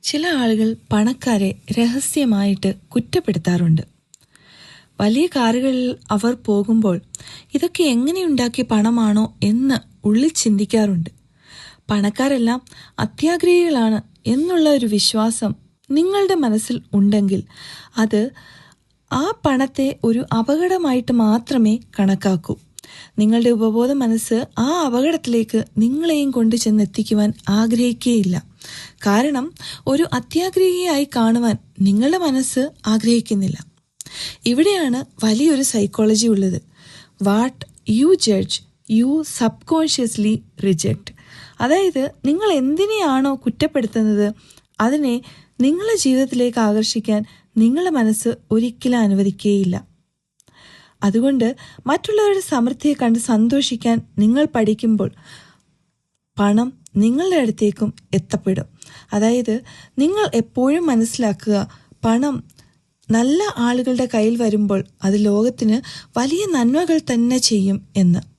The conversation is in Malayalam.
ചില ആളുകൾ പണക്കാരെ രഹസ്യമായിട്ട് കുറ്റപ്പെടുത്താറുണ്ട്. വലിയ കാറുകളിൽ അവർ പോകുമ്പോൾ ഇതൊക്കെ എങ്ങനെയുണ്ടാക്കിയ പണമാണോ എന്ന് ഉള്ളിൽ ചിന്തിക്കാറുണ്ട്. പണക്കാരെല്ലാം അത്യാഗ്രഹികളാണ് എന്നുള്ള ഒരു വിശ്വാസം നിങ്ങളുടെ മനസ്സിൽ ഉണ്ടെങ്കിൽ അത് ആ പണത്തെ ഒരു അപകടമായിട്ട് മാത്രമേ കണക്കാക്കൂ. നിങ്ങളുടെ ഉപബോധ മനസ്സ് ആ അപകടത്തിലേക്ക് നിങ്ങളെയും കൊണ്ട് ചെന്നെത്തിക്കുവാൻ ആഗ്രഹിക്കുകയില്ല. കാരണം ഒരു അത്യാഗ്രഹിയായി കാണുവാൻ നിങ്ങളുടെ മനസ്സ് ആഗ്രഹിക്കുന്നില്ല. ഇവിടെയാണ് വലിയൊരു സൈക്കോളജി ഉള്ളത്. What you judge you subconsciously reject. അതായത് നിങ്ങൾ എന്തിനെയാണോ കുറ്റപ്പെടുത്തുന്നത് അതിനെ നിങ്ങളുടെ ജീവിതത്തിലേക്ക് ആകർഷിക്കാൻ നിങ്ങളുടെ മനസ്സ് ഒരിക്കലും അനുവദിക്കുകയില്ല. അതുകൊണ്ട് മറ്റുള്ളവരുടെ സമൃദ്ധിയെ കണ്ട് സന്തോഷിക്കാൻ നിങ്ങൾ പഠിക്കുമ്പോൾ പണം നിങ്ങളുടെ അടുത്തേക്കും എത്തപ്പെടും. അതായത് നിങ്ങൾ എപ്പോഴും മനസ്സിലാക്കുക, പണം നല്ല ആളുകളുടെ കയ്യിൽ വരുമ്പോൾ അത് ലോകത്തിന് വലിയ നന്മകൾ തന്നെ ചെയ്യും എന്ന്.